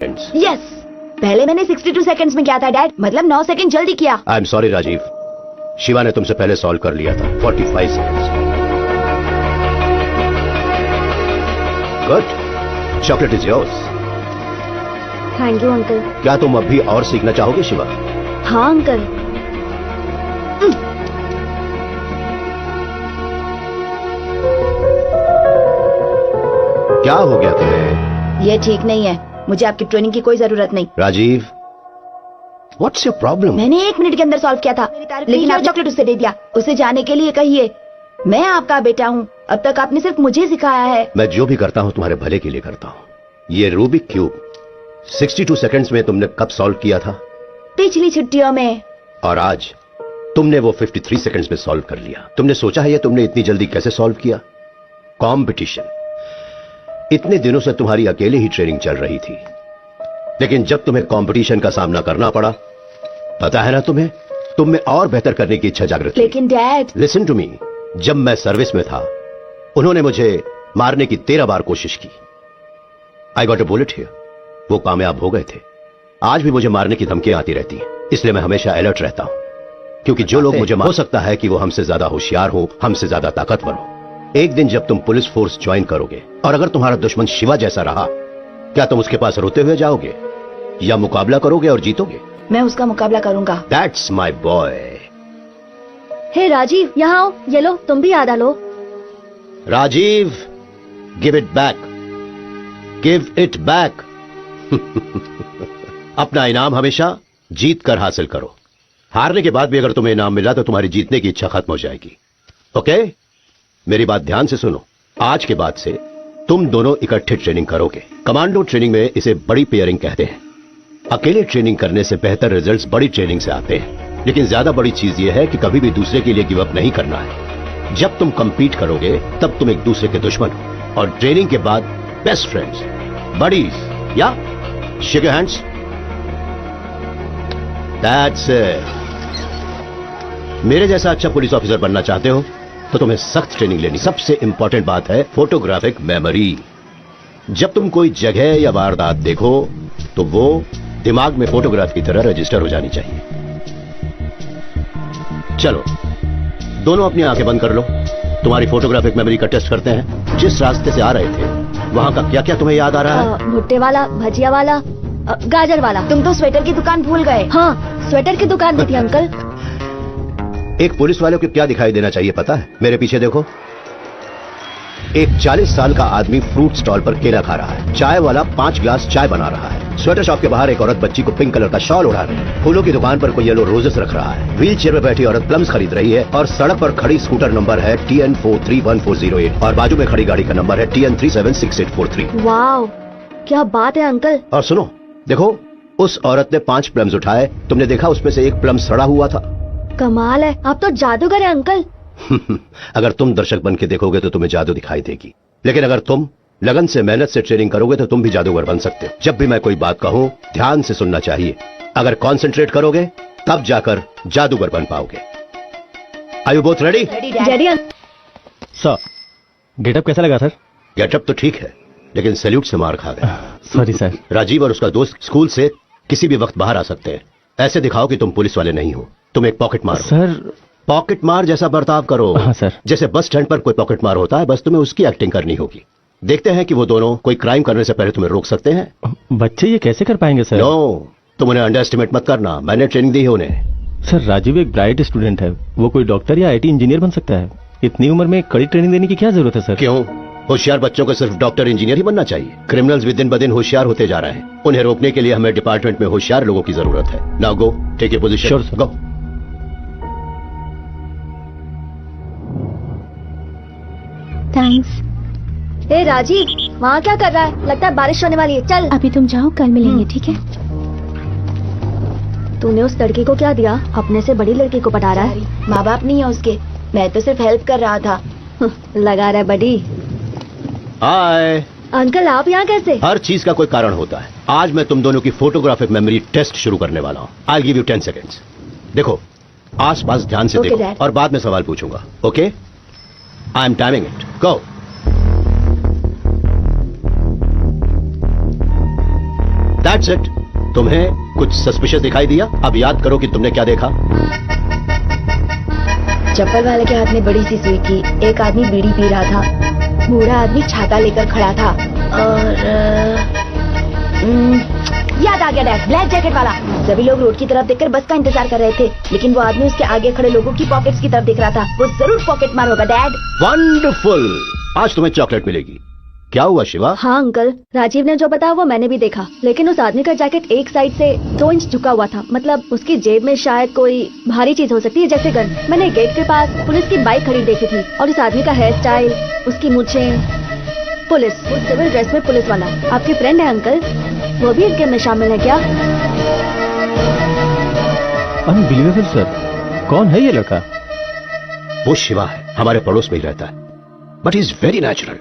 Yes, पहले मैंने 62 seconds में किया था डैड, मतलब 9 सेकंड जल्दी किया। I am sorry Rajiv, Shiva ने तुमसे पहले सॉल्व कर लिया था 45 seconds. Good, chocolate is yours. Thank you uncle. क्या तुम अब भी और सीखना चाहोगे शिवा? हाँ अंकल। क्या हो गया तुम्हें? ये ठीक नहीं है, मुझे आपकी ट्रेनिंग की कोई जरूरत नहीं। Rajiv, what's your problem? मैंने 1 मिनट के अंदर सॉल्व किया था, लेकिन आप चॉकलेट उसे दे दिया। उसे जाने के लिए कहिए मैं आपका बेटा हूँ, अब तक आपने सिर्फ मुझे सिखाया है। मैं जो भी करता हूँ तुम्हारे भले के लिए करता हूँ। ये रूबिक क्यूब 62 सेकंड्स में तुमने कब सॉल्व किया था? पिछली छुट्टियों में। और आज तुमने वो 53 सेकंड्स में सॉल्व कर लिया। तुमने सोचा है ये तुमने इतनी जल्दी कैसे सॉल्व किया? कंपटीशन। इतने दिनों से तुम्हारी अकेले ही ट्रेनिंग चल रही थी, लेकिन जब तुम्हें कंपटीशन का सामना करना पड़ा, पता है ना तुम्हें, तुम में और बेहतर करने की इच्छा जागृत हुई। लेकिन डैड, लिसन टू मी, जब मैं सर्विस में था उन्होंने मुझे मारने की 13 बार कोशिश की। I got a bullet here. वो कामयाब हो गए थे। आज भी मुझे मारने की धमकियां आती रहती हैं, इसलिए मैं हमेशा अलर्ट रहता हूं, क्योंकि जो लोग मुझे हो सकता है कि वो हमसे ज्यादा होशियार हो, हमसे ज्यादा ताकतवर हो। एक दिन जब तुम पुलिस फोर्स ज्वाइन करोगे और अगर तुम्हारा दुश्मन शिवा जैसा रहा, क्या तुम उसके पास रोते हुए जाओगे या मुकाबला करोगे और जीतोगे? मैं उसका मुकाबला करूंगा। That's my boy. Hey Rajiv, यहाँ आओ, ये लो, तुम भी याद आ लो। Rajiv, give it back, give it back. अपना इनाम हमेशा जीत कर हासिल करो। हारने के बाद भी अगर तुम्हें इनाम मिला तो तुम्हारी जीतने की इच्छा खत्म हो जाएगी। ओके? मेरी बात ध्यान से सुनो। आज के बाद से तुम दोनों इकट्ठे ट्रेनिंग करोगे। कमांडो ट्रेनिंग में इसे बड़ी पेयरिंग कहते हैं। अकेले ट्रेनिंग करने से बेहतर रिजल्ट्स बड़ी ट्रेनिंग से आते हैं, लेकिन ज्यादा बड़ी चीज यह है कि कभी भी दूसरे के लिए गिव अप नहीं करना है। जब तुम कंपीट करोगे तब तुम एक दूसरे के दुश्मन हो, और ट्रेनिंग के बाद बेस्ट फ्रेंड्स, बडीज, या shake your hands. That's it. मेरे जैसा अच्छा पुलिस ऑफिसर बनना चाहते हो तो तुम्हें सख्त ट्रेनिंग लेनी। सबसे इंपॉर्टेंट बात है फोटोग्राफिक मेमोरी। जब तुम कोई जगह या वारदात देखो तो वो दिमाग में फोटोग्राफ की तरह रजिस्टर हो जानी चाहिए। चलो, दोनों अपनी आंखें बंद कर लो। तुम्हारी फोटोग्राफिक मेमोरी का टेस्ट करते हैं। जिस रास्ते से आ रहे थे वहां का क्या क्या तुम्हें याद आ रहा है? भुट्टे वाला, भजिया वाला, गाजर वाला। तुम तो स्वेटर की दुकान भूल गए। हाँ, स्वेटर की दुकान भी थी अंकल। एक पुलिस वाले को क्या दिखाई देना चाहिए पता है? मेरे पीछे देखो। एक 40 साल का आदमी फ्रूट स्टॉल पर केला खा रहा है। चाय वाला 5 ग्लास चाय बना रहा है। स्वेटर शॉप के बाहर एक औरत बच्ची को पिंक कलर का शॉल ओढ़ा रही है। फूलों की दुकान पर कोई येलो रोजेस रख रहा है। व्हील चेयर पर बैठी औरत प्लम्स खरीद रही है, और सड़क पर खड़ी स्कूटर नंबर है TN431408 और बाजू में खड़ी गाड़ी का नंबर है TN376843। वाओ, क्या बात है अंकल। और सुनो, देखो, उस औरत ने 5 प्लम्स उठाए। तुमने देखा उसमें से एक प्लम सड़ा हुआ था। कमाल है, आप तो जादूगर है अंकल। अगर तुम दर्शक बन के देखोगे तो तुम्हें जादू दिखाई देगी, लेकिन अगर तुम लगन से मेहनत से ट्रेनिंग करोगे तो तुम भी जादूगर बन सकते हो। जब भी मैं कोई बात कहूं ध्यान से सुनना चाहिए। अगर कंसंट्रेट करोगे तब जाकर जादूगर बन पाओगे। Are you both ready? Ready sir, getup कैसा लगा सर? गेटअप तो ठीक है, लेकिन सैल्यूट से मार खा गए। Sorry sir. राजीव और उसका दोस्त स्कूल से किसी भी वक्त बाहर आ सकते हैं। ऐसे दिखाओ कि तुम पुलिस वाले नहीं हो। तुम एक पॉकेट मार सर। पॉकेट मार जैसा बर्ताव करो। हाँ सर। जैसे बस स्टैंड पर कोई पॉकेट मार होता है, बस तुम्हें उसकी एक्टिंग करनी होगी। देखते हैं कि वो दोनों कोई क्राइम करने से पहले तुम्हें रोक सकते हैं। बच्चे ये कैसे कर पाएंगे सर? नो, तुम उन्हें अंडर एस्टिमेट मत करना। मैंने ट्रेनिंग दी है उन्हें। सर, राजीव एक ब्राइट स्टूडेंट है। वो कोई डॉक्टर या IT इंजीनियर बन सकता है। इतनी उम्र में कड़ी ट्रेनिंग देने की क्या जरूरत है सर? क्यों? होशियार बच्चों को सिर्फ डॉक्टर इंजीनियर ही बनना चाहिए? क्रिमिनल्स भी दिन ब दिन होशियार होते जा रहे हैं। उन्हें रोकने के लिए हमें डिपार्टमेंट में होशियार लोगों की जरूरत है। Now go, take your position. Sure, sir. Go. Thanks. Hey Rajiv, वहाँ क्या कर रहा है? लगता है बारिश होने वाली है। चल। अभी तुम जाओ, कल मिलेंगे, ठीक है? तूने उस लड़की को क्या दिया? अपने से बड़ी लड़की को पटा रहा है। माँ बाप नहीं है उसके, मैं तो सिर्फ हेल्प कर रहा था। लगा रहा है बड़ी। हाय। अंकल, आप यहाँ कैसे? हर चीज का कोई कारण होता है। आज मैं तुम दोनों की फोटोग्राफिक मेमोरी टेस्ट शुरू करने वाला हूँ। I give you 10 seconds. देखो, आस पास ध्यान से Okay, देखो Dad. और बाद में सवाल पूछूंगा। Okay? I am timing it. Go. That's it. तुम्हें कुछ सस्पिशियस दिखाई दिया? अब याद करो कि तुमने क्या देखा। चप्पल वाले के हाथ में बड़ी सी सुई थी, एक आदमी बीड़ी पी रहा था, बूढ़ा आदमी छाता लेकर खड़ा था, और याद आ गया डैड, ब्लैक जैकेट वाला। सभी लोग रोड की तरफ देखकर बस का इंतजार कर रहे थे, लेकिन वो आदमी उसके आगे खड़े लोगों की पॉकेट्स की तरफ देख रहा था। वो जरूर पॉकेट मार होगा डैड। वंडरफुल, आज तुम्हें चॉकलेट मिलेगी। क्या हुआ शिवा? हाँ अंकल, राजीव ने जो बताया वो मैंने भी देखा, लेकिन उस आदमी का जैकेट एक साइड से 2 इंच झुका हुआ था। मतलब उसकी जेब में शायद कोई भारी चीज हो सकती है, जैसे गन। मैंने गेट के पास पुलिस की बाइक खड़ी देखी थी, और इस आदमी का हेयर स्टाइल, उसकी मूंछें, पुलिस, वो सिविल ड्रेस में पुलिस वाला। आपके फ्रेंड है अंकल, वो भी इस गेम में शामिल है क्या? अनबिलीवेबल सर, कौन है ये लड़का? वो शिवा है, हमारे पड़ोस में ही रहता है, but he is very natural.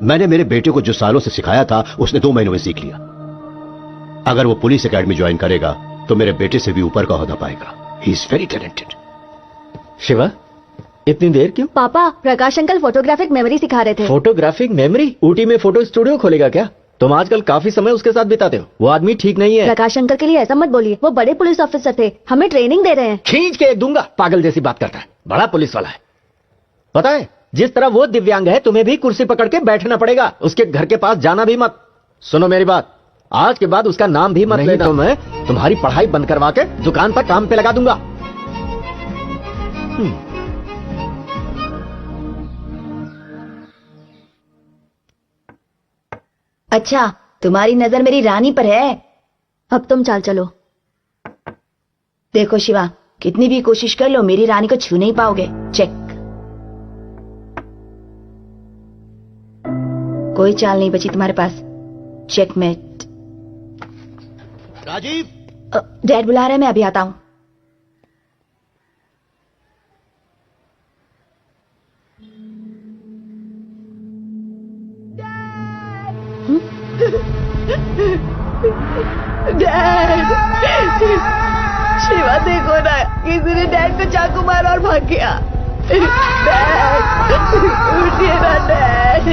मैंने मेरे बेटे को जो सालों से सिखाया था, उसने 2 महीनों में सीख लिया। अगर वो पुलिस एकेडमी ज्वाइन करेगा तो मेरे बेटे से भी ऊपर का ओहदा पाएगा। He is very talented. Shiva, इतनी देर क्यों? पापा, प्रकाश अंकल फोटोग्राफिक मेमोरी सिखा रहे थे। Photographic memory? ऊटी में फोटो स्टूडियो खोलेगा क्या? तुम आजकल काफी समय उसके साथ बिताते हो। वो आदमी ठीक नहीं है। प्रकाश अंकल के लिए ऐसा मत बोलिए, वो बड़े पुलिस ऑफिसर थे, हमें ट्रेनिंग दे रहे हैं। खींच के एक दूंगा। पागल जैसी बात करता है, बड़ा पुलिस वाला है। पता है, जिस तरह वो दिव्यांग है, तुम्हें भी कुर्सी पकड़ के बैठना पड़ेगा। उसके घर के पास जाना भी मत। सुनो मेरी बात, आज के बाद उसका नाम भी मत लेना। तो मैं तुम्हारी पढ़ाई बंद करवा के दुकान पर काम पे लगा दूंगा। अच्छा, तुम्हारी नजर मेरी रानी पर है। अब तुम चाल चलो। देखो शिवा, कितनी भी कोशिश कर लो, मेरी रानी को छू नहीं पाओगे। चेक। कोई चाल नहीं बची तुम्हारे पास। चेकमेट। राजीव, डैड बुला रहे हैं, मैं अभी आता हूं। डैड, शिवा देखो ना, किसी ने डैड को चाकू मारा और भाग गया। डैड, उठिए ना डैड।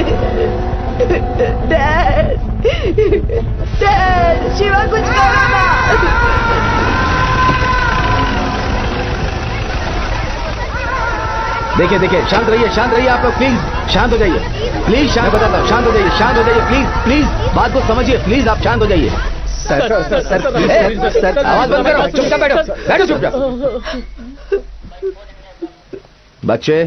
डैड, डैड, शिवा कुछ करो ना। देखिए देखिए, शांत रहिए आप लोग, प्लीज शांत हो जाइए। प्लीज शांत, बताता हूँ, शांत हो जाइए, प्लीज प्लीज बात को समझिए, प्लीज आप शांत हो जाइए। सर, आवाज बंद करो, चुपचाप बैठो चुपचाप। बच्चे,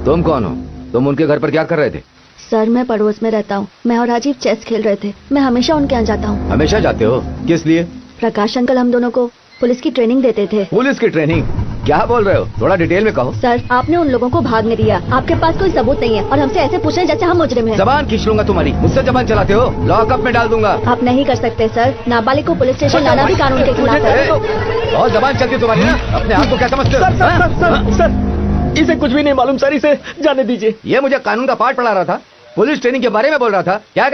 तुम कौन हो? तुम उनके घर पर क्या कर रहे थे? सर, मैं पड़ोस में रहता हूँ। मैं और राजीव चेस खेल रहे थे। मैं हमेशा उनके यहाँ जाता हूँ। हमेशा जाते हो? किस लिए? प्रकाश अंकल हम दोनों को पुलिस की ट्रेनिंग देते थे। पुलिस की ट्रेनिंग? क्या बोल रहे हो? थोड़ा डिटेल में कहो। सर, आपने उन लोगों को भागने दिया। आपके पास कोई सबूत नहीं है और हमसे ऐसे पूछ रहे हैं जैसे हम मुजरिम हैं। जबान खींच लूंगा तुम्हारी। मुझसे जबान चलाते हो? लॉकअप में डाल दूंगा। आप नहीं कर सकते सर। नाबालिग को पुलिस स्टेशन लाना भी कानून के खिलाफ है। और जबान चलती तुम्हारी ना? अपने आप को क्या समझते हो? सर, इसे कुछ भी नहीं मालूम सर, इसे जाने दीजिए। ये मुझे कानून का पाठ पढ़ा रहा था, पुलिस ट्रेनिंग के बारे में बोल रहा था। क्या